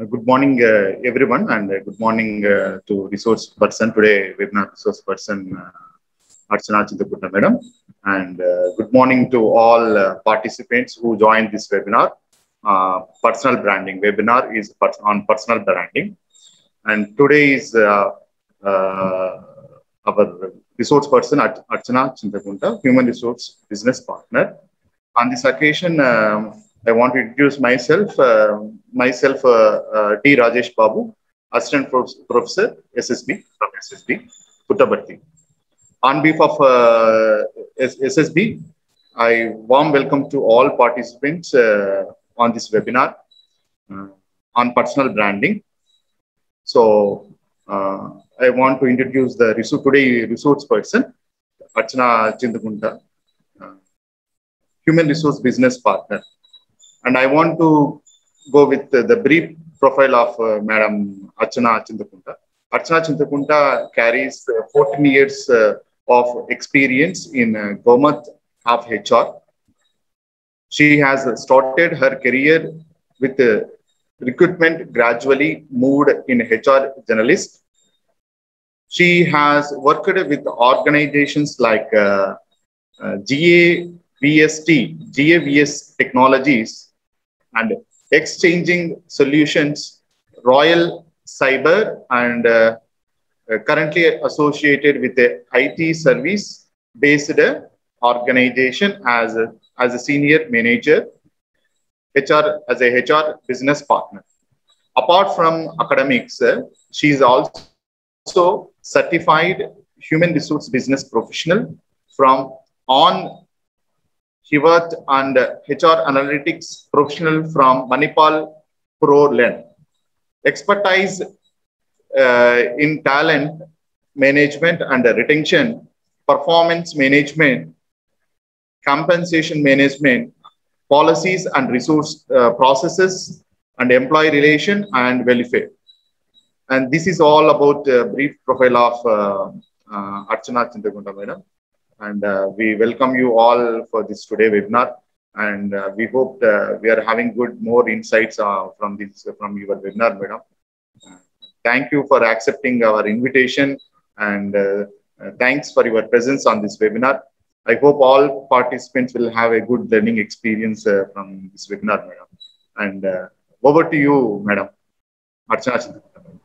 Good morning, everyone, and good morning to resource person today, webinar resource person Archana Chintakunta madam, and good morning to all participants who joined this webinar. Personal branding webinar is on personal branding, and today is uh, our resource person Archana Chintakunta, human resource business partner. On this occasion, I want to introduce myself. T. Rajesh Babu, Assistant Professor, SSB from SSB, Puttaparthi. On behalf of SSB, I warm welcome to all participants on this webinar uh, on personal branding. So, I want to introduce the today resource person, Archana Chintakunta, uh, human resource business partner. And I want to go with the brief profile of Madam Archana Chintakunta. Archana Chintakunta carries 14 years of experience in government of HR. She has started her career with recruitment, gradually moved in HR journalist. She has worked with organizations like GAVS Technologies and Exchanging Solutions, Royal Cyber, and currently associated with the IT service based organization as a senior manager, HR as a HR business partner. Apart from academics, she is also certified human resource business professional from on Hivat and HR analytics professional from Manipal Pro Learn. Expertise in talent management and retention, performance management, compensation management, policies and resource processes, and employee relation and welfare. And this is all about a brief profile of Archana Chintakunta madam. And we welcome you all for this today webinar. And we hope we are having more insights from your webinar, madam. Thank you for accepting our invitation, and thanks for your presence on this webinar. I hope all participants will have a good learning experience from this webinar, madam. And over to you, madam. Archana Chintakunta.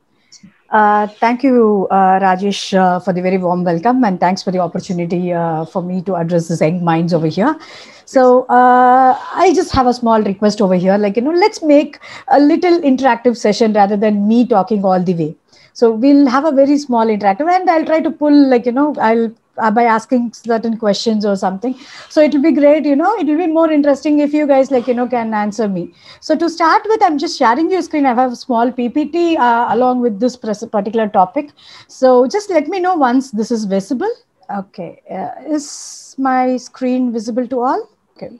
Thank you, Rajesh, for the very warm welcome, and thanks for the opportunity for me to address this young minds over here. So I just have a small request over here, let's make a little interactive session rather than me talking all the way. So we'll have a very small interactive, and I'll try to pull, I'll by asking certain questions or something. So it will be great, it will be more interesting if you guys can answer me. So to start with, I'm just sharing your screen. I have a small PPT along with this particular topic. So just let me know once this is visible. Okay, is my screen visible to all? Okay,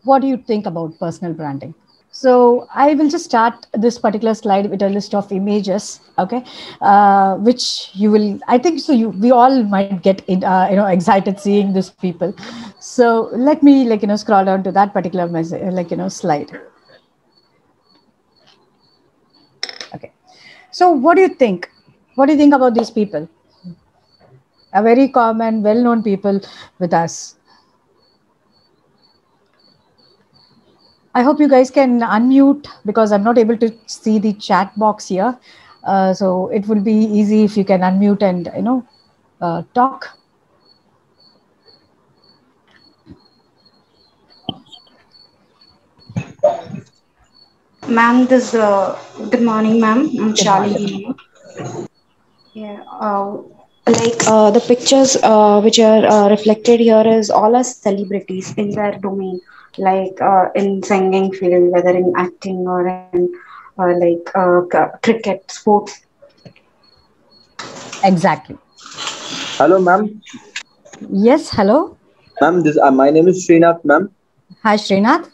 what do you think about personal branding? So I will just start this particular slide with a list of images, okay, which you will, I think, so we all might get excited seeing these people. So let me scroll down to that particular slide. Okay. So what do you think? What do you think about these people? A very common, well-known people with us. I hope you guys can unmute because I'm not able to see the chat box here. So it will be easy if you can unmute and, talk. Ma'am, good morning, ma'am. I'm Charlie. Yeah, the pictures which are reflected here is all are celebrities in their domain, in singing field, whether in acting or in cricket, sports. Exactly. Hello, ma'am. Yes, hello. Ma'am, my name is Srinath, ma'am. Hi, Srinath.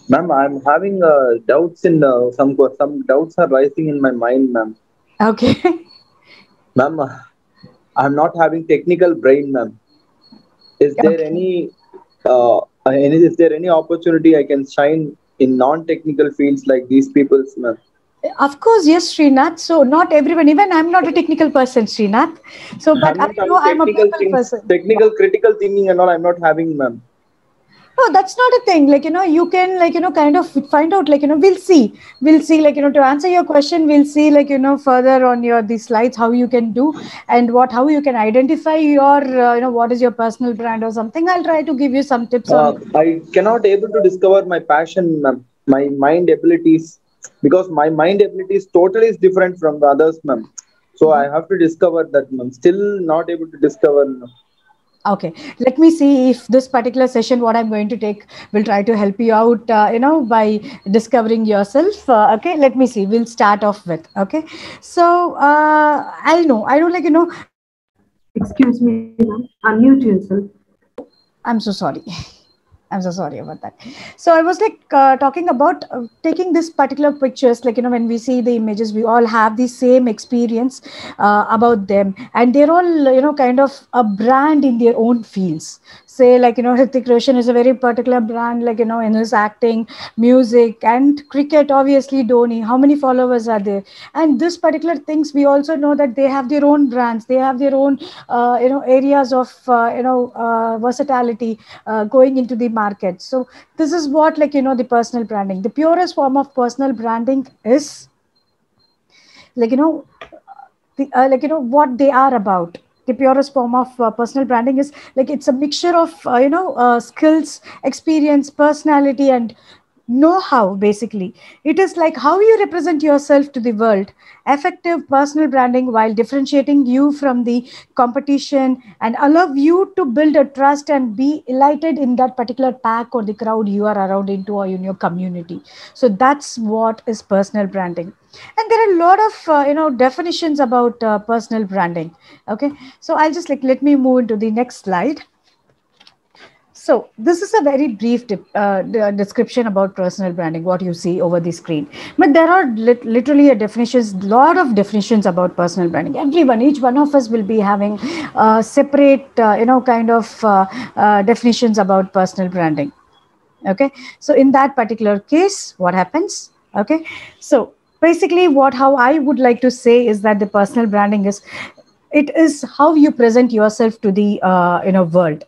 Ma'am, I'm having doubts in some doubts are rising in my mind, ma'am. Okay. Ma'am, I'm not having technical brain, ma'am. Is there any is there any opportunity I can shine in non-technical fields like these people's, ma'am? Of course, yes, Srinath. So not everyone, even I'm not a technical person, Srinath. So, but I'm I not know having I'm a technical people things, person. technical critical thinking and all. I'm not having, ma'am. No, that's not a thing. Like, you can, like, kind of find out, like, we'll see, like, to answer your question, we'll see, like, further on these slides, how you can do and how you can identify your, what is your personal brand or something. I'll try to give you some tips on. I cannot able to discover my passion, ma'am. My mind abilities, because my mind abilities totally is different from the others, ma'am. So I have to discover that, ma'am. Still not able to discover, ma'am. Okay, let me see if this particular session, what I'm going to take, will try to help you out, by discovering yourself. Okay, let me see. We'll start off with. Okay, so I know, like, excuse me, ma'am. Unmute yourself. I'm so sorry. I'm so sorry about that. So I was like talking about taking this particular pictures, like, when we see the images, we all have the same experience about them, and they're all, kind of a brand in their own fields. Say, like, Hrithik Roshan is a very particular brand, like, in his acting, music, and cricket. Obviously, Dhoni. How many followers are there? And this particular things, we also know that they have their own brands. They have their own, areas of, versatility going into the market. So this is what, like, the personal branding. The purest form of personal branding is, like, like, what they are about. The purest form of personal branding is, like, it's a mixture of skills, experience, personality, and know how. Basically, it is like how you represent yourself to the world. Effective personal branding, while differentiating you from the competition, and allow you to build a trust and be elated in that particular pack or the crowd you are around into, or in your community. So that's what is personal branding. And there are a lot of definitions about personal branding. Okay, so I'll just, like, let me move into the next slide. So this is a very brief description about personal branding, what you see over the screen. But there are literally lot of definitions about personal branding. Each one of us will be having separate, kind of definitions about personal branding. Okay, so in that particular case, what happens? Okay, so basically, how I would like to say is that the personal branding is, it is how you present yourself to the world.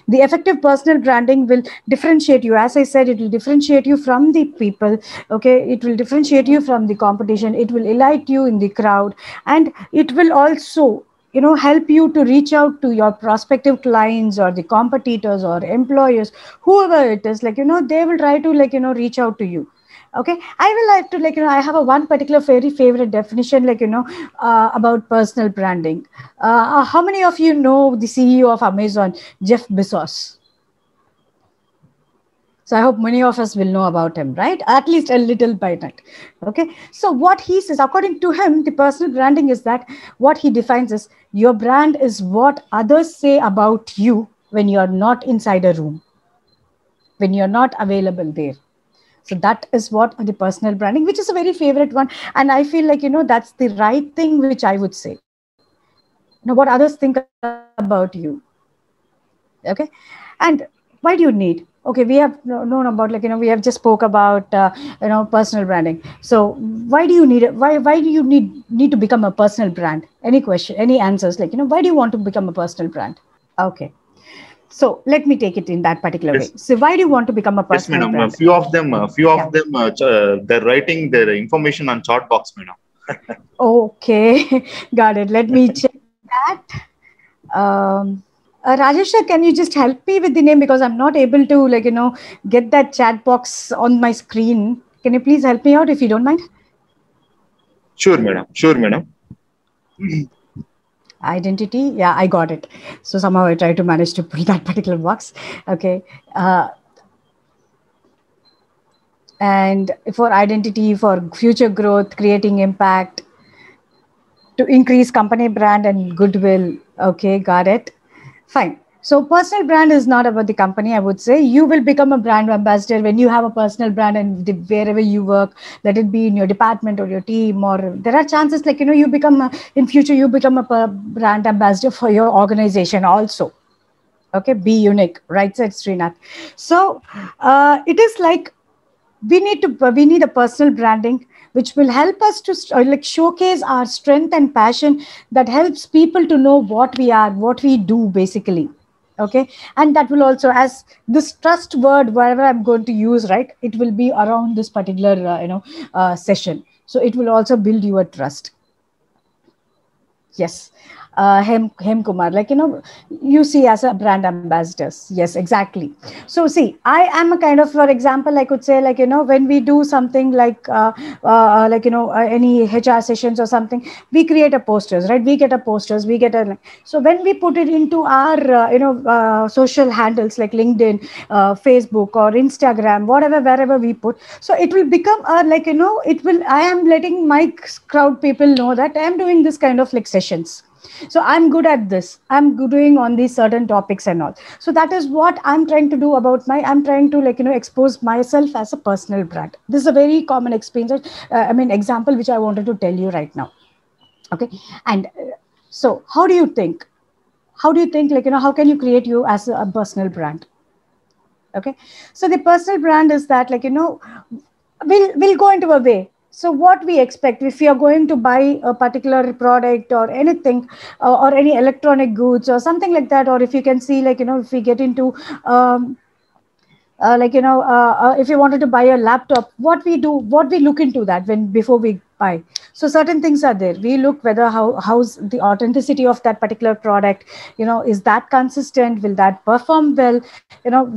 The effective personal branding will differentiate you. As I said, it will differentiate you from the people. Okay, it will differentiate you from the competition. It will elite you in the crowd, and it will also, help you to reach out to your prospective clients, or the competitors, or employers, whoever it is. Like, they will try to, like, reach out to you. Okay, I will like to, like, I have a one particular very favorite definition, like, about personal branding. How many of you know the CEO of Amazon, Jeff Bezos? So I hope many of us will know about him, right? At least a little by that. Okay, so what he says, according to him, the personal branding is that, what he defines is, your brand is what others say about you when you're not inside a room, when you're not available there. So that is what the personal branding, which is a very favorite one. And I feel like, that's the right thing, which I would say. What others think about you. Okay. And why do you need? Okay, we have known about, like, we have just spoke about, personal branding. So why do you need it? Why do you need to become a personal brand? Any question, any answers? Like, why do you want to become a personal brand? Okay. So let me take it in that particular way. Yes. So why do you want to become a Yes, personal madam. brand? They're writing their information on chat box, madam. Okay, got it. Let me check that. Rajesh, can you just help me with the name, because I'm not able to, like, get that chat box on my screen. Can you please help me out if you don't mind? Sure, madam. Sure, madam. Identity, yeah, I got it. So somehow I tried to manage to pull that particular box. Okay. And for identity, for future growth, creating impact, to increase company brand and goodwill. Okay, got it. Fine. So personal brand is not about the company, I would say. You will become a brand ambassador when you have a personal brand, and wherever you work, let it be in your department or your team, or there are chances, like, you become in future, you become a brand ambassador for your organization also. Okay, be unique, right? Said Srinath. So it is like we need a personal branding which will help us to like showcase our strength and passion, that helps people to know what we are, what we do basically. Okay. And that will also, as this trust word, wherever I'm going to use, right, it will be around this particular session, so it will also build your trust. Yes. Hem Kumar, like, you see as a brand ambassadors. Yes, exactly. So see, I am a kind of, for example, I could say, like, when we do something like, any HR sessions or something, we create a posters, right? We get a posters, we get a, so when we put it into our, social handles like LinkedIn, Facebook or Instagram, whatever, wherever we put, so it will become like, it will, I am letting my crowd people know that I am doing this kind of like sessions. So I'm good at this, I'm good doing on these certain topics and all. So that is what I'm trying to do about I'm trying to, like, expose myself as a personal brand. This is a very common experience, example which I wanted to tell you right now. Okay. And so how do you think, like, how can you create you as a personal brand? Okay. So the personal brand is that, like, we'll go into a way. So what we expect, if you are going to buy a particular product or anything, or any electronic goods or something like that, or if you can see, like, if we get into if you wanted to buy a laptop, what we do, what we look into that when before we buy. So certain things are there. We look whether how's the authenticity of that particular product, is that consistent, will that perform well,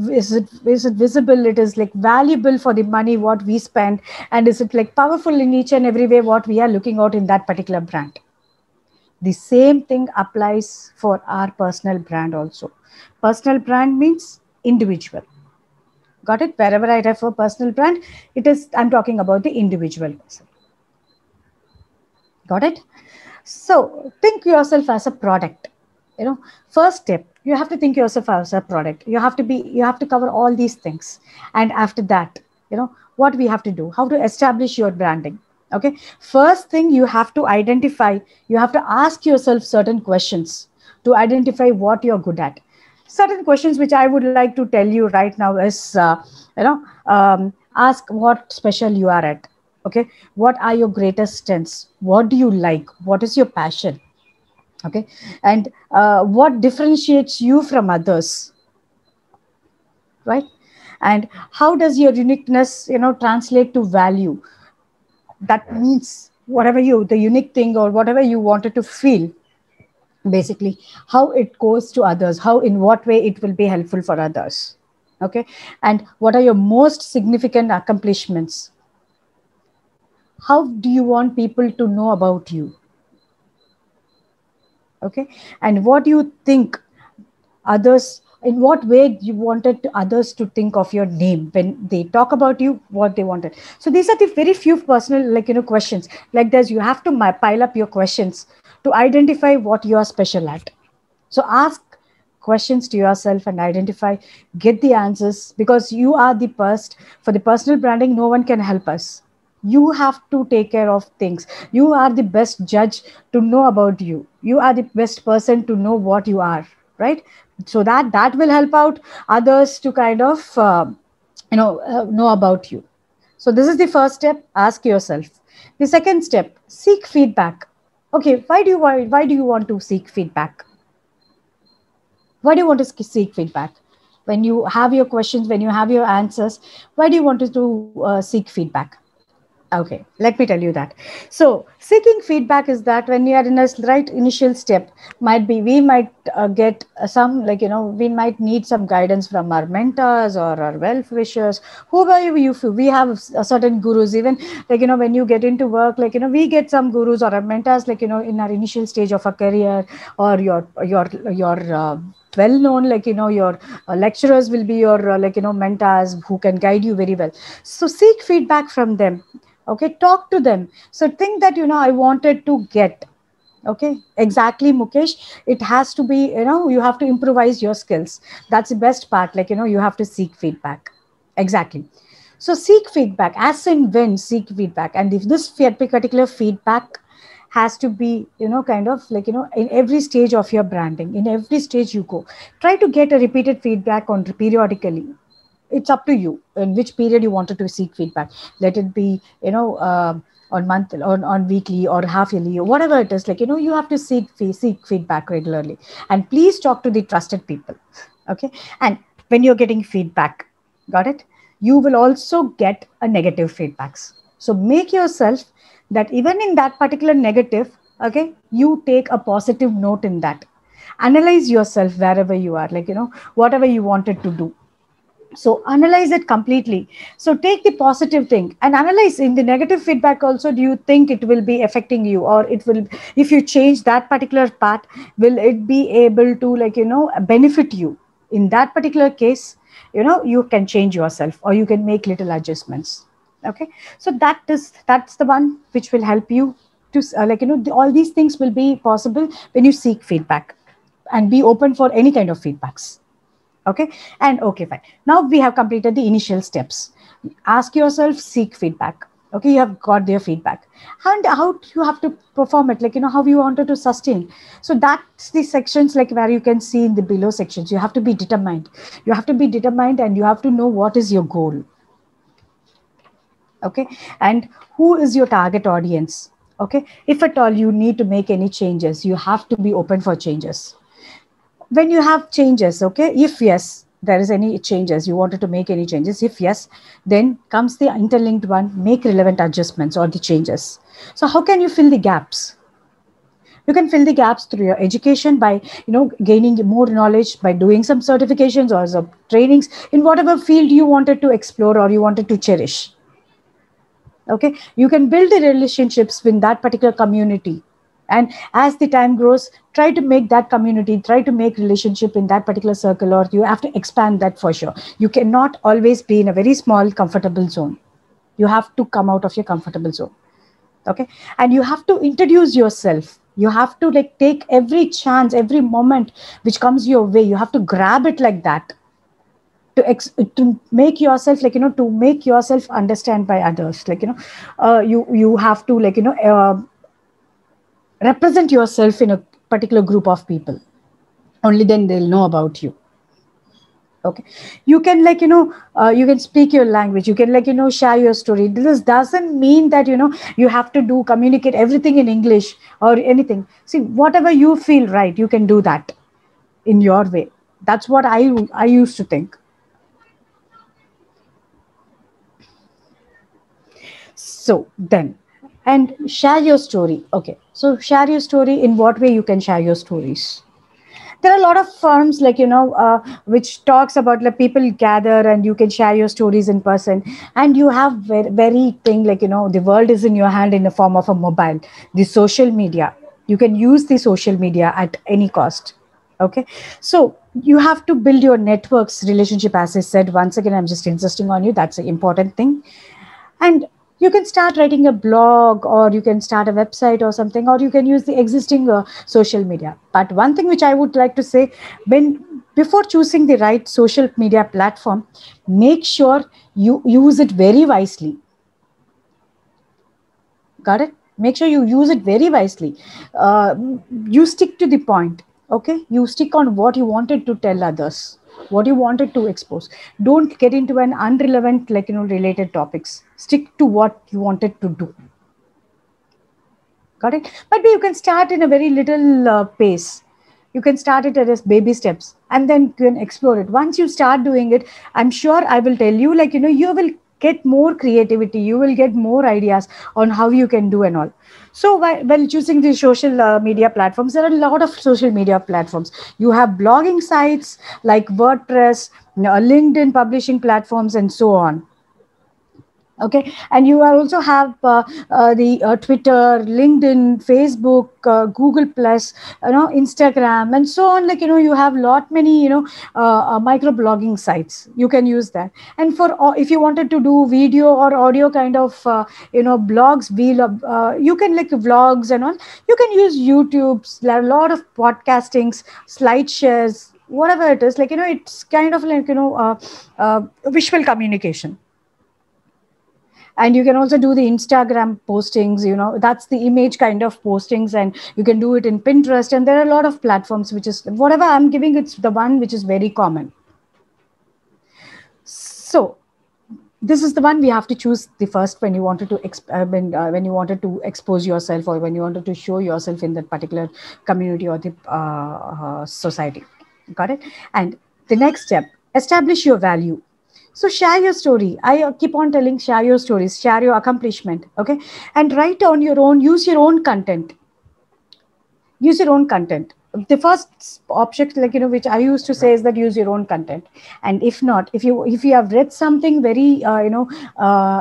is it visible, it is like valuable for the money what we spend, and is it like powerful in each and every way what we are looking out in that particular brand. The same thing applies for our personal brand also. Personal brand means individual. Got it? Wherever I refer personal brand, I'm talking about the individual person. Got it? So think yourself as a product. First step, you have to think yourself as a product. You have to cover all these things. And after that, what we have to do, how to establish your branding. Okay. First thing, you have to identify, you have to ask yourself certain questions to identify what you're good at. Certain questions which I would like to tell you right now is, ask what special you are at. Okay. What are your greatest strengths? What do you like? What is your passion? Okay. And what differentiates you from others? Right. And how does your uniqueness, translate to value? That means whatever the unique thing or whatever you wanted to feel, basically how it goes to others, how, in what way it will be helpful for others. Okay. And what are your most significant accomplishments? How do you want people to know about you? Okay. And what do you think others, in what way you wanted others to think of your name when they talk about you, what they wanted. So these are the very few personal, questions like this. You have to pile up your questions to identify what you are special at. So ask questions to yourself and identify, get the answers, because you are the first. For the personal branding, no one can help us. You have to take care of things. You are the best judge to know about you. You are the best person to know what you are, right? So that will help out others to kind of, know about you. So this is the first step. Ask yourself. The second step, seek feedback. Okay, why do you want to seek feedback? Why do you want to seek feedback? When you have your questions, when you have your answers, why do you want to seek feedback? Okay, let me tell you that. So seeking feedback is that when you are in a right initial step, we might get some, we might need some guidance from our mentors or our well-wishers, whoever you feel. We have a certain gurus, even when you get into work, we get some gurus or our mentors, in our initial stage of a career, or your well-known, your lecturers will be your, mentors who can guide you very well. So seek feedback from them. Okay, talk to them. So think that, I wanted to get. Okay, exactly, Mukesh. It has to be, you have to improvise your skills. That's the best part. You have to seek feedback. Exactly. So seek feedback, as in when seek feedback. And if this particular feedback has to be, kind of in every stage of your branding, in every stage you go, try to get a repeated feedback on periodically. it's up to you in which period you wanted to seek feedback. Let it be, on month, on weekly or half yearly or whatever it is, like, you have to seek feedback regularly. And please talk to the trusted people. Okay. And when you're getting feedback, got it, you will also get a negative feedbacks. So make yourself that even in that particular negative, okay, you take a positive note in that. Analyze yourself wherever you are, like, whatever you wanted to do. So analyze it completely. So take the positive thing and analyze in the negative feedback also. Do you think it will be affecting you, or it will, if you change that particular part, will it be able to, like, benefit you? In that particular case, you can change yourself or you can make little adjustments. Okay. So that's the one which will help you to, all these things will be possible when you seek feedback and be open for any kind of feedbacks. Okay. And okay, fine. Now we have completed the initial steps. Ask yourself, seek feedback. Okay, you have got their feedback. And how you have to perform it, like, how you wanted to sustain. So that's the sections, like, where you can see in the below sections. You have to be determined. You have to be determined and you have to know what is your goal. Okay. And who is your target audience? Okay. If at all you need to make any changes, you have to be open for changes. When you have changes, okay, if yes, there is any changes, you wanted to make any changes, if yes, then comes the interlinked one, make relevant adjustments or the changes. So how can you fill the gaps? You can fill the gaps through your education by, gaining more knowledge, by doing some certifications or some trainings in whatever field you wanted to explore or you wanted to cherish. Okay, you can build the relationships with that particular community. And as the time grows, try to make that community, try to make relationship in that particular circle, or you have to expand that for sure. You cannot always be in a very small, comfortable zone. You have to come out of your comfortable zone. Okay. And you have to introduce yourself. You have to, like, take every chance, every moment which comes your way. You have to grab it like that to make yourself, like, to make yourself understand by others. Like, you have to, like, represent yourself in a particular group of people. Only then they'll know about you. Okay. You can, like, you can speak your language. You can, like, share your story. This doesn't mean that, you have to communicate everything in English or anything. See, whatever you feel right, you can do that in your way. That's what I used to think. So then, and share your story. Okay. So share your story. In what way you can share your stories? There are a lot of forums, like, which talks about, like, people gather and you can share your stories in person. And you have very thing, like, the world is in your hand in the form of a mobile, the social media. You can use the social media at any cost. Okay. So you have to build your networks relationship. As I said, once again, I'm just insisting on you. That's an important thing. And you can start writing a blog, or you can start a website or something, or you can use the existing social media. But one thing which I would like to say, before choosing the right social media platform, make sure you use it very wisely. Got it? Make sure you use it very wisely. You stick to the point. Okay. You stick on what you wanted to tell others, what you wanted to expose. Don't get into an irrelevant, like, related topics. Stick to what you wanted to do. Got it? But you can start in a very little pace. You can start it as baby steps and then you can explore it. Once you start doing it, I'm sure I will tell you, like, you will get more creativity. You will get more ideas on how you can do and all. So while choosing the social media platforms, there are a lot of social media platforms. You have blogging sites like WordPress, LinkedIn publishing platforms, and so on. Okay. And you also have the Twitter, LinkedIn, Facebook, Google Plus, Instagram, and so on. Like, you have many, micro blogging sites. You can use that. And if you wanted to do video or audio kind of, blogs, you can, like, vlogs and all. You can use YouTube. There are a lot of podcastings, slide shares, whatever it is. Like, it's kind of like, visual communication. And you can also do the Instagram postings, that's the image kind of postings, and you can do it in Pinterest. And there are a lot of platforms, which is whatever I'm giving, it's the one which is very common. So this is the one we have to choose the first when you wanted to when you wanted to expose yourself, or when you wanted to show yourself in that particular community or the society. Got it? And the next step, establish your value. So share your story. I keep on telling, share your stories, share your accomplishment, okay? And write on your own, use your own content. Use your own content. The first object, like, which I used to say is that use your own content. And if not, if you have read something very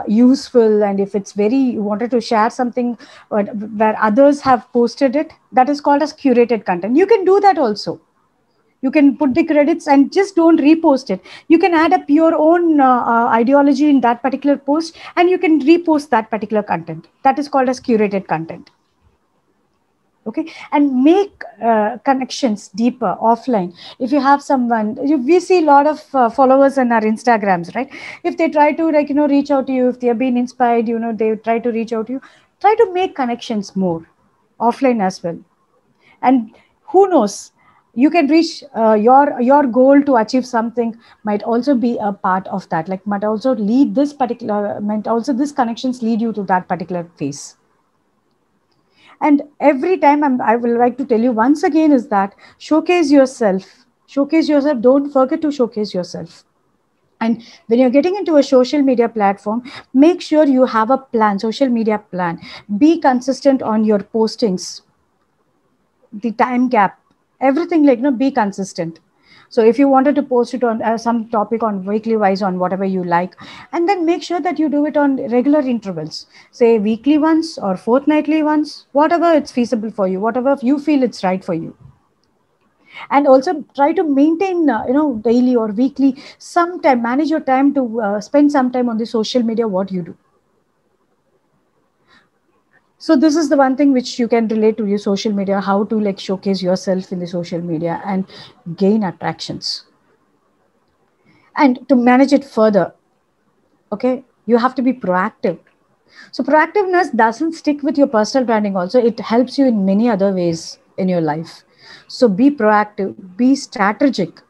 useful, and if it's very, you wanted to share something where others have posted it, that is called as curated content. You can do that also. You can put the credits and just don't repost it. You can add up your own ideology in that particular post, and you can repost that particular content. That is called as curated content. Okay, and make connections deeper offline. If you have someone, we see a lot of followers on our Instagrams, right? If they try to reach out to you, if they have been inspired, they try to reach out to you, try to make connections more offline as well. And who knows, you can reach your goal to achieve something might also be a part of that, like might also lead this particular, might also these connections lead you to that particular phase. And every time I will like to tell you once again is that showcase yourself. Showcase yourself. Don't forget to showcase yourself. And when you're getting into a social media platform, make sure you have a plan, social media plan. Be consistent on your postings, the time gap, everything, be consistent. So if you wanted to post it on some topic on weekly wise, on whatever you like, and then make sure that you do it on regular intervals, say weekly once or fortnightly once, whatever it's feasible for you, whatever you feel it's right for you. And also try to maintain, daily or weekly, some time, manage your time to spend some time on the social media, what you do. So this is the one thing which you can relate to your social media, how to showcase yourself in the social media and gain attractions. And to manage it further, okay, you have to be proactive. So proactiveness doesn't stick with your personal branding also. It helps you in many other ways in your life. So be proactive, be strategic.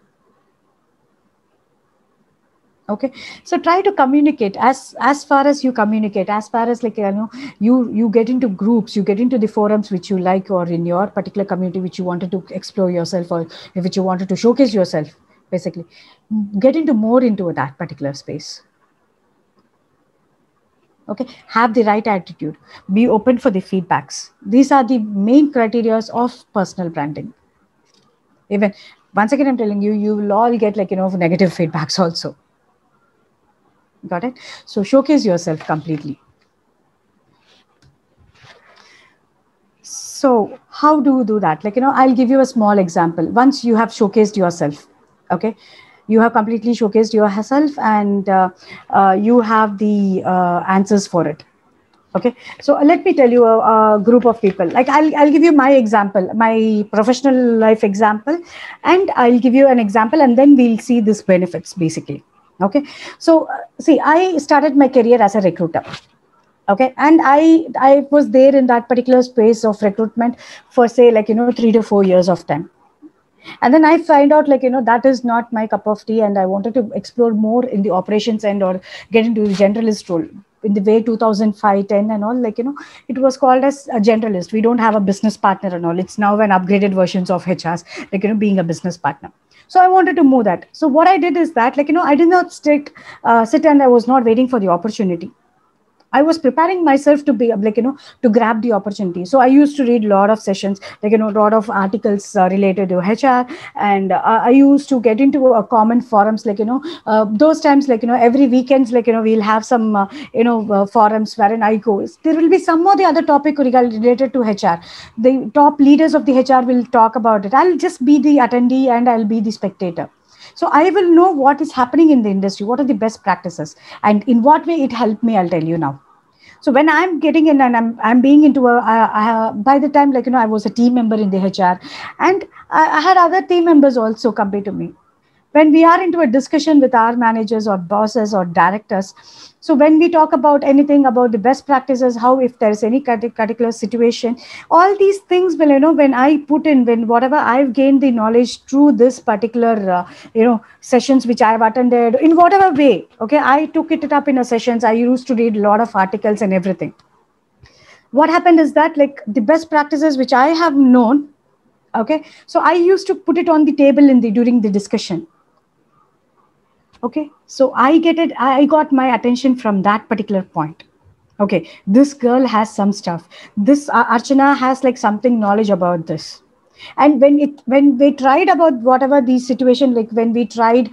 Okay, so try to communicate as far as you communicate, as far as you get into groups, you get into the forums which you like, or in your particular community which you wanted to explore yourself, or which you wanted to showcase yourself. Basically, get into that particular space. Okay, have the right attitude, be open for the feedbacks. These are the main criteria of personal branding. Even once again, I'm telling you, you will all get negative feedbacks also. Got it? So showcase yourself completely. So how do you do that? I'll give you a small example. Once you have showcased yourself, okay, you have completely showcased yourself, and you have the answers for it. Okay, so let me tell you a group of people. I'll give you my example, my professional life example, and I'll give you an example, and then we'll see this benefits basically. Okay, so see, I started my career as a recruiter. Okay, and I was there in that particular space of recruitment for say 3 to 4 years of time. And then I find out that is not my cup of tea, and I wanted to explore more in the operations end, or get into the generalist role in the way 2005-10 and all, it was called as a generalist. We don't have a business partner and all. It's now an upgraded versions of HRs, being a business partner. So I wanted to move that. So what I did is that, I did not sit and I was not waiting for the opportunity. I was preparing myself to be to grab the opportunity. So I used to read a lot of sessions, a lot of articles related to HR, and I used to get into common forums, those times, every weekends, we'll have some forums wherein I go. There will be some or the other topic related to HR. The top leaders of the HR will talk about it. I'll just be the attendee and I'll be the spectator. So I will know what is happening in the industry, what are the best practices, and in what way it helped me, I'll tell you now. So when I'm getting in and I'm being into by the time, I was a team member in the HR, and I had other team members also come to me. when we are into a discussion with our managers or bosses or directors, so when we talk about anything about the best practices, how if there is any particular situation, all these things will, when I put in, when whatever I've gained the knowledge through this particular sessions which I've attended in whatever way, okay, I took it up in a sessions, I used to read a lot of articles and everything. What happened is that, like, the best practices which I have known, okay, so I used to put it on the table during the discussion. Okay, so I got my attention from that particular point. Okay, this girl has some stuff. This Archana has like something knowledge about this. And when we tried about whatever the situation, like when we tried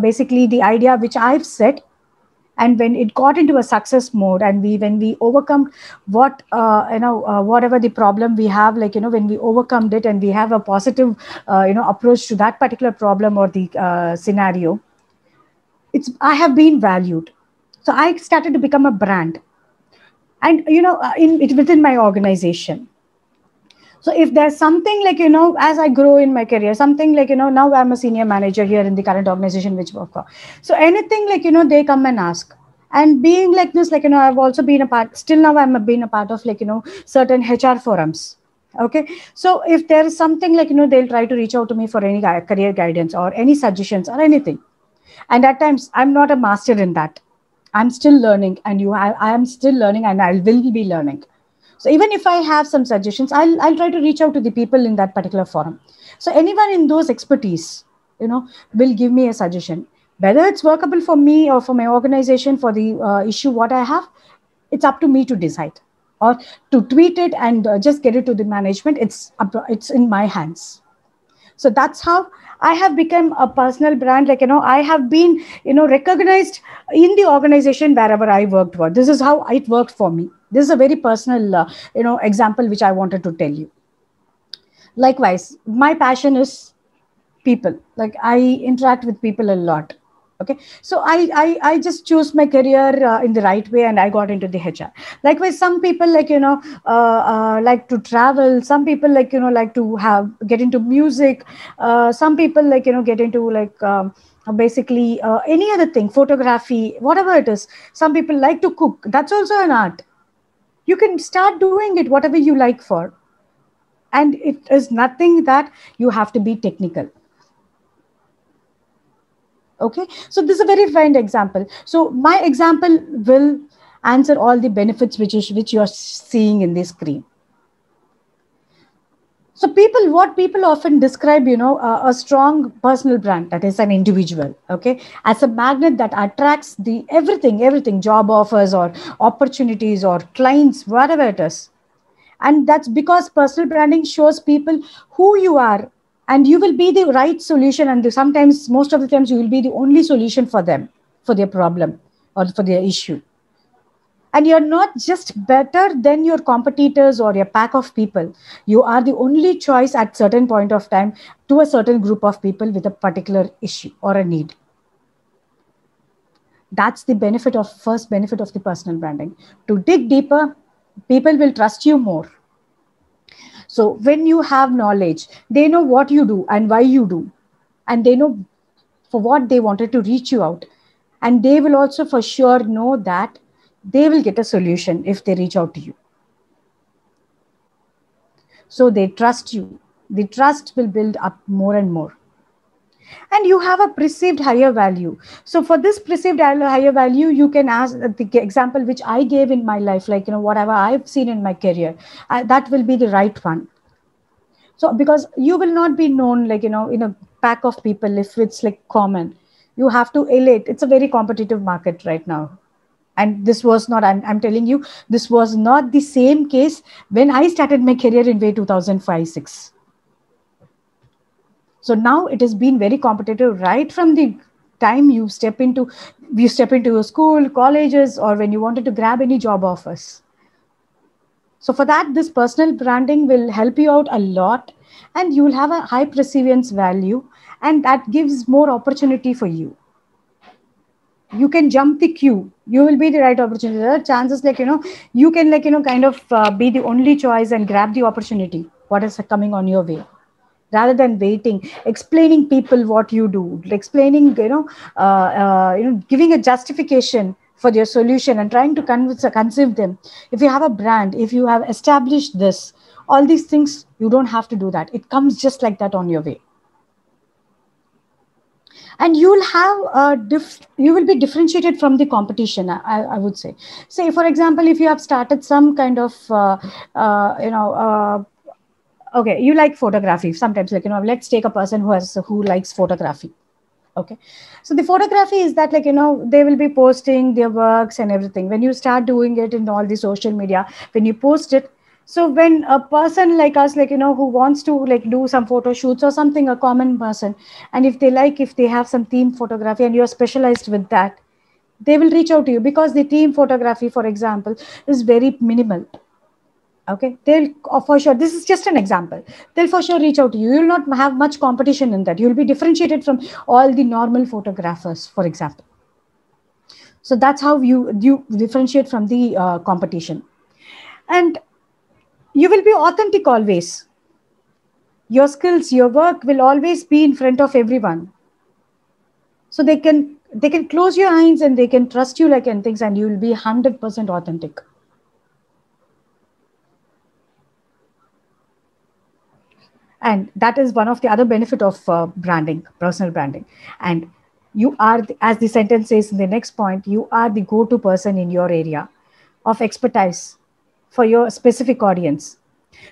basically the idea which I've said, and when it got into a success mode, and when we overcome what whatever the problem we have, like when we overcome it and we have a positive approach to that particular problem or the scenario, I have been valued. So I started to become a brand, and within my organization. So if there's something like, as I grow in my career, something like, now I'm a senior manager here in the current organization which work for. So anything like, they come and ask. And being like this, like, I've also been a part, still now I'm being a part of like, certain HR forums. Okay. So if there is something like, they'll try to reach out to me for any career guidance or any suggestions or anything. And at times I'm not a master in that. I'm still learning, and I am still learning, and I will be learning. So even if I have some suggestions, I'll try to reach out to the people in that particular forum. So anyone in those expertise, will give me a suggestion. Whether it's workable for me or for my organization, for the issue what I have, it's up to me to decide, or to tweet it and just get it to the management. It's in my hands. So that's how I have become a personal brand. Like, I have been, recognized in the organization wherever I worked for. This is how it worked for me. This is a very personal, example which I wanted to tell you. Likewise, my passion is people. Like, I interact with people a lot. Okay, so I just choose my career in the right way, and I got into the HR. Likewise, some people like like to travel. Some people like like to get into music. Some people like get into like basically any other thing, photography, whatever it is. Some people like to cook. That's also an art. You can start doing it whatever you like for, and it is nothing that you have to be technical. Okay, so this is a very fine example. So my example will answer all the benefits which you're seeing in this screen. So what people often describe, a strong personal brand, that is an individual, okay, as a magnet that attracts everything, job offers or opportunities or clients, whatever it is. And that's because personal branding shows people who you are, and you will be the right solution. And sometimes, most of the times, you will be the only solution for them, for their problem or for their issue. And you're not just better than your competitors or your pack of people. You are the only choice at certain point of time to a certain group of people with a particular issue or a need. That's the first benefit of the personal branding. To dig deeper, people will trust you more. So when you have knowledge, they know what you do and why you do, and they know for what they wanted to reach you out. And they will also for sure know that they will get a solution if they reach out to you. So they trust you. The trust will build up more and more. And you have a perceived higher value. So for this perceived higher value, you can ask the example which I gave in my life, like, whatever I've seen in my career, that will be the right one. So because you will not be known like, in a pack of people, if it's like common, you have to elate. It's a very competitive market right now. And this was not, I'm telling you, this was not the same case when I started my career in way 2005-06. So now it has been very competitive right from the time you step into a school, colleges, or when you wanted to grab any job offers. So for that, this personal branding will help you out a lot, and you will have a high perseverance value, and that gives more opportunity for you. You can jump the queue. You will be the right opportunity. There are chances like, you can kind of be the only choice and grab the opportunity, what is coming on your way. rather than waiting, explaining people what you do, explaining, giving a justification for your solution and trying to conceive them. If you have a brand, if you have established this, all these things, you don't have to do that. It comes just like that on your way. And you will have you will be differentiated from the competition. I would say, for example, if you have started some kind of okay, you like photography sometimes, like, let's take a person who likes photography. Okay, so the photography is that, like, they will be posting their works and everything. When you start doing it in all the social media, when you post it, so when a person like us, like, who wants to, like, do some photo shoots or something, a common person, and if they have some theme photography and you're specialized with that, they will reach out to you, because the theme photography, for example, is very minimal. Okay, they'll for sure, this is just an example, they'll for sure reach out to you. You'll not have much competition in that. You'll be differentiated from all the normal photographers, for example. So that's how you differentiate from the competition. And you will be authentic always. Your skills, your work will always be in front of everyone, so they can close your eyes and they can trust you, like, and things, and you will be 100% authentic. And that is one of the other benefit of branding, personal branding. And you are, as the sentence says in the next point, you are the go-to person in your area of expertise for your specific audience.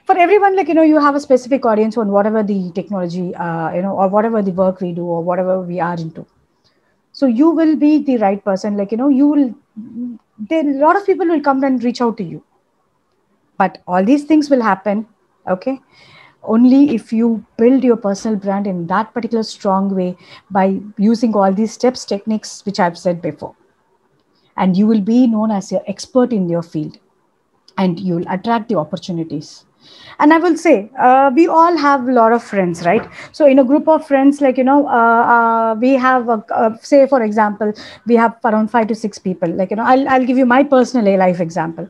For everyone, like, you have a specific audience on whatever the technology, or whatever the work we do or whatever we are into. So you will be the right person, like, a lot of people will come and reach out to you. But all these things will happen, okay, only if you build your personal brand in that particular strong way, by using all these steps, techniques, which I've said before. And you will be known as an expert in your field, and you will attract the opportunities. And I will say, we all have a lot of friends, right? So in a group of friends, like, we have, say, for example, we have around 5 to 6 people. Like, I'll give you my personal life example.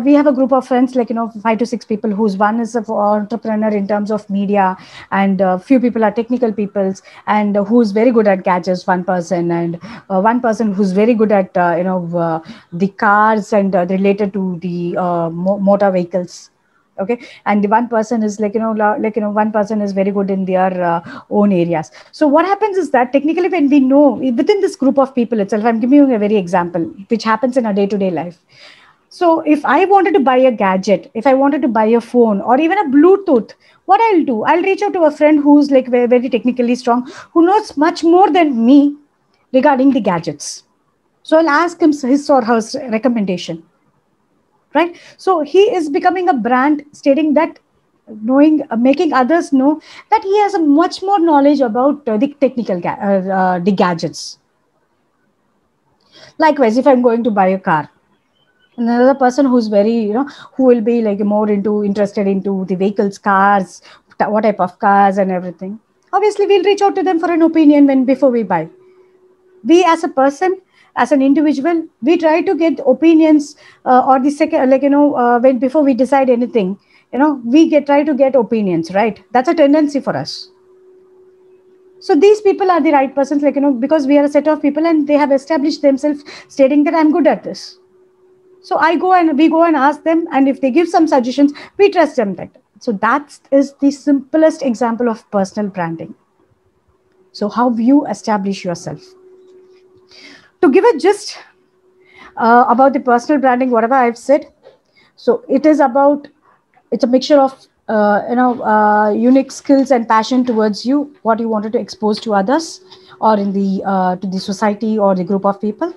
We have a group of friends, like, 5 to 6 people, whose one is an entrepreneur in terms of media, and few people are technical peoples, and who's very good at gadgets, one person, and one person who's very good at, the cars and related to the motor vehicles. Okay, and the one person is, like, one person is very good in their own areas. So what happens is that, technically, when we know within this group of people itself, I'm giving you a very example which happens in our day-to-day life. So if I wanted to buy a gadget, if I wanted to buy a phone or even a Bluetooth, what I'll do, I'll reach out to a friend who's, like, very, very technically strong, who knows much more than me regarding the gadgets. So I'll ask him his or her recommendation. Right? So he is becoming a brand, stating that, making others know that he has a much more knowledge about the technical the gadgets. Likewise, if I'm going to buy a car, another person who's very, who will be, like, more interested into the vehicles, cars, what type of cars and everything. Obviously, we'll reach out to them for an opinion before we buy. We, as a person, as an individual, we try to get opinions, or the second, like, when before we decide anything, we try to get opinions, right? That's a tendency for us. So these people are the right persons, like, because we are a set of people and they have established themselves, stating that I'm good at this. So we go and ask them, and if they give some suggestions, we trust them. So that is the simplest example of personal branding. So how you establish yourself. To give a gist about the personal branding, whatever I've said, so it's a mixture of unique skills and passion towards you, what you wanted to expose to others, or in the to the society or the group of people,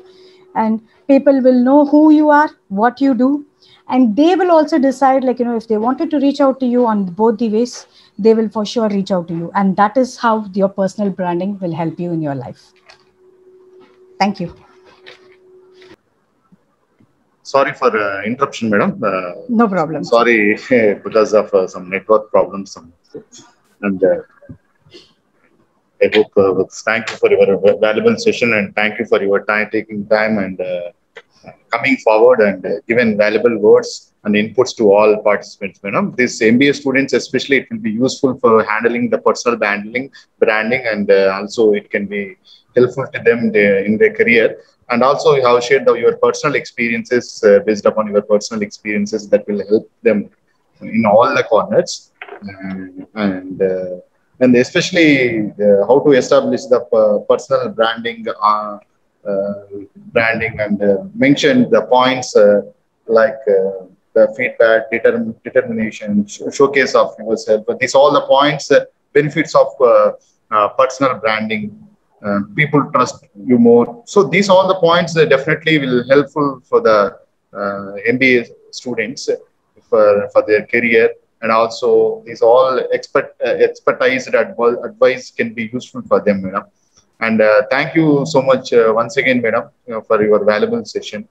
and people will know who you are, what you do, and they will also decide, like, if they wanted to reach out to you on both the ways, they will for sure reach out to you, and that is how your personal branding will help you in your life. Thank you. Sorry for interruption, madam. No problem. Sorry, because of some network problems. And I hope, thank you for your valuable session, and thank you for your taking time and coming forward and given valuable words and inputs to all participants. These MBA students, especially, it will be useful for handling the personal branding, and also it can be helpful to them in their career. And also, you have shared your personal experiences based upon your personal experiences that will help them in all the corners, and and especially how to establish the personal uh, branding, and mention the points like the feedback, determination, showcase of yourself. But these all the points, benefits of personal branding. People trust you more. So these all the points definitely will helpful for the MBA students for their career, and also these all expertise advice can be useful for them, And thank you so much once again, madam, for your valuable session.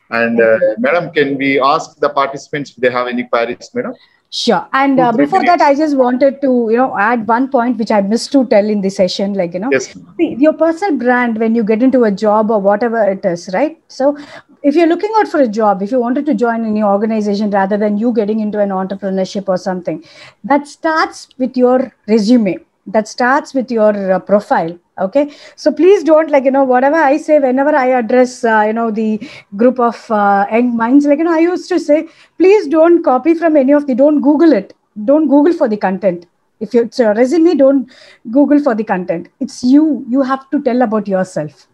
And madam, can we ask the participants if they have any queries, madam? Sure. And before that, I just wanted to, add one point which I missed to tell in the session, Yes. See, your personal brand when you get into a job or whatever it is, right? So if you're looking out for a job, if you wanted to join any organization rather than you getting into an entrepreneurship or something, that starts with your resume. That starts with your profile. Okay. So please don't whatever I say, whenever I address, the group of young minds, I used to say, please don't copy from don't Google it. Don't Google for the content. If it's your resume, don't Google for the content. It's you. You have to tell about yourself.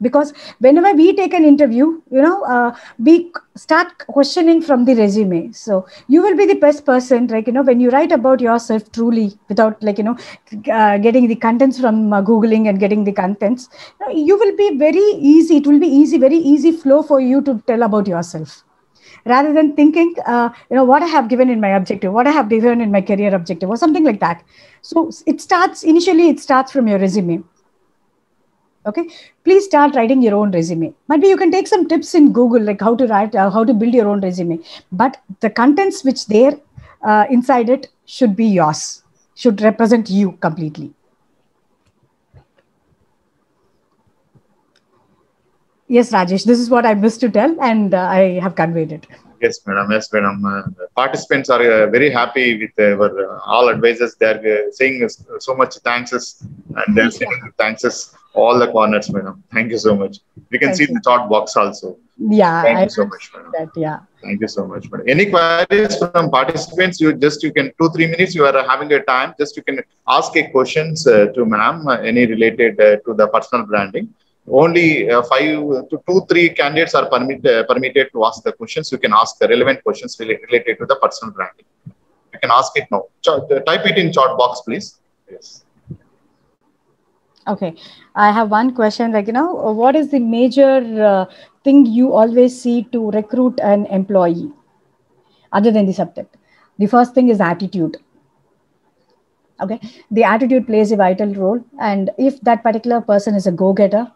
Because whenever we take an interview, we start questioning from the resume. So you will be the best person, when you write about yourself truly without getting the contents from Googling and getting the contents, you will be very easy. It will be easy, very easy flow for you to tell about yourself. Rather than thinking, what I have given in my objective, what I have given in my career objective or something like that. So initially it starts from your resume. Okay, please start writing your own resume. Maybe you can take some tips in Google, like how to write, how to build your own resume. But the contents which there inside it should be yours, should represent you completely. Yes, Rajesh, this is what I missed to tell, and I have conveyed it. Yes, madam. Yes, madam. Participants are very happy with our all advisors. They are saying so much thanks, and they're saying thanks all the corners, madam. Thank you so much. We can see the chat box also. Yeah. Thank you so much, madam. Yeah. Thank you so much, madam. Any queries from participants? You can 2-3 minutes. You are having a time. Just you can ask a questions to madam. Any related to the personal branding. Only 2-3 candidates are permitted to ask the questions. You can ask the relevant questions related to the personal branding. You can ask it now. Type it in chat box, please. Yes. Okay. I have one question, what is the major thing you always see to recruit an employee other than the subject? The first thing is attitude. Okay. The attitude plays a vital role. And if that particular person is a go-getter,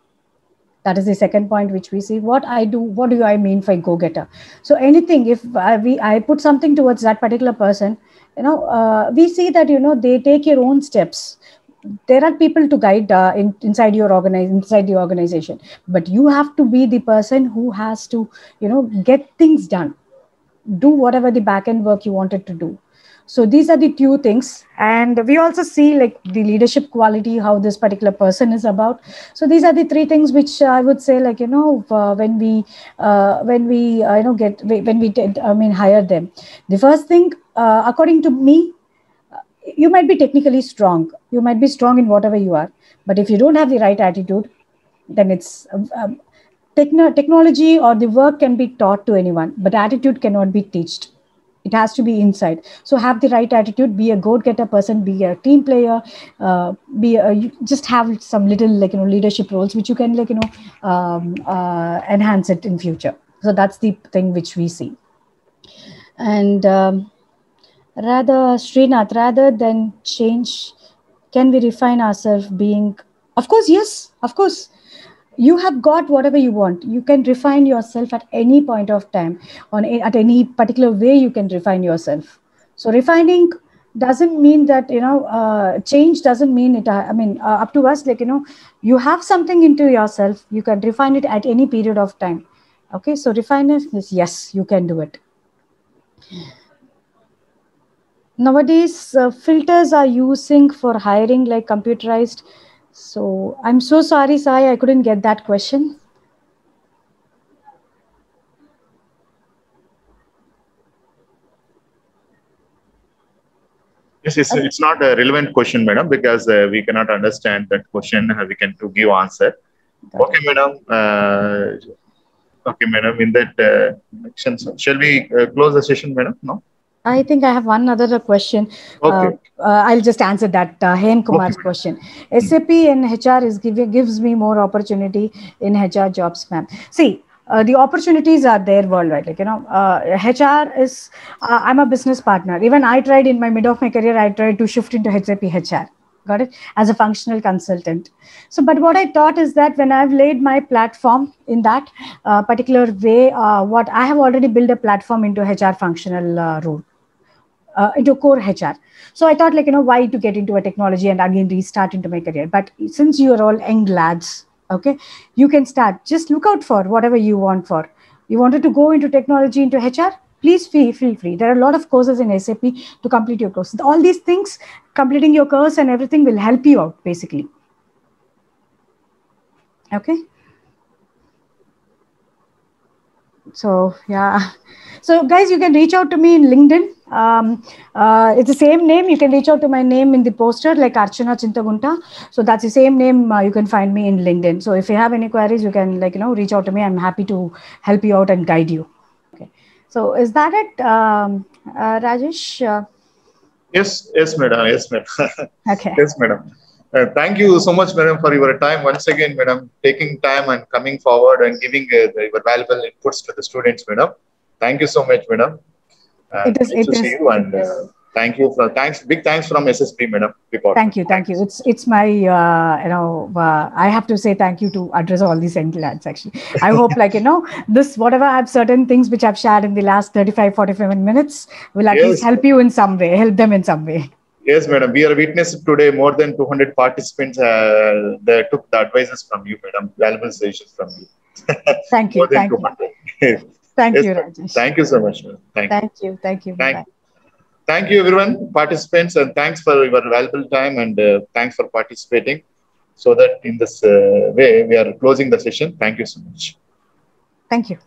that is the second point which we see. What do I mean by go-getter? So anything, if I put something towards that particular person, we see that, they take your own steps. There are people to guide inside the organization, but you have to be the person who has to, get things done, do whatever the back end work you wanted to do. So these are the two things. And we also see the leadership quality, how this particular person is about. So these are the three things which I would say, when we hire them. The first thing, according to me, you might be technically strong. You might be strong in whatever you are. But if you don't have the right attitude, then it's technology or the work can be taught to anyone, but attitude cannot be taught. It has to be inside. So have the right attitude, be a go-getter person, be a team player, you just have some little leadership roles which you can enhance it in future. So that's the thing which we see. And Srinath, rather than change, can we refine ourselves being? Of course, yes, of course. You have got whatever you want. You can refine yourself at any point of time. At any particular way, you can refine yourself. So refining doesn't mean that, change doesn't mean it. Up to us, you have something into yourself. You can refine it at any period of time. Okay, so refineness, yes, you can do it. Nowadays, filters are using for hiring like computerized. So I'm so sorry, Sai, I couldn't get that question. Yes, it's not a relevant question, madam, because we cannot understand that question. We can to give answer. Okay, madam. Okay, madam. In that section, shall we close the session, madam? No. I think I have one other question. Okay. I'll just answer that Hen Kumar's question. SAP in HR gives me more opportunity in HR jobs, ma'am. See, the opportunities are there worldwide. Like, HR is, I'm a business partner. Even I tried in my mid of my career, I tried to shift into SAP HR. Got it? As a functional consultant. So, but what I thought is that when I've laid my platform in that particular way, what I have already built a platform into HR functional role. Into core HR. So I thought, like, why to get into a technology and again restart into my career. But since you are all young lads, okay, you can start. Just look out for whatever you want for. You wanted to go into technology, into HR, please feel free. There are a lot of courses in SAP to complete your course. All these things, completing your course and everything will help you out, basically. Okay. So, yeah. So, guys, you can reach out to me in LinkedIn. It's the same name. You can reach out to my name in the poster, like Archana Chintagunta. So that's the same name. You can find me in LinkedIn. So if you have any queries, you can reach out to me. I'm happy to help you out and guide you. Okay. So is that it, Rajesh? Yes, madam. Yes, madam. Okay. Yes, madam. Thank you so much, madam, for your time. Once again, madam, taking time and coming forward and giving your valuable inputs to the students, madam. Thank you so much, madam. Nice to see you, and thank you big thanks from SSB, madam. Thank you. It's my I have to say thank you to address all these young lads. Actually, I hope this whatever I have certain things which I've shared in the last 35-45 minutes will at least help you in some way, help them in some way. Yes, madam. We are witness today. More than 200 participants they took the advices from you, madam. Valuable suggestions from you. Thank you. Thank you. Thank you, Rajesh. Thank you so much, madam. Thank you. Bye. Thank you, everyone, participants, and thanks for your valuable time, and thanks for participating. So that in this way, we are closing the session. Thank you so much. Thank you.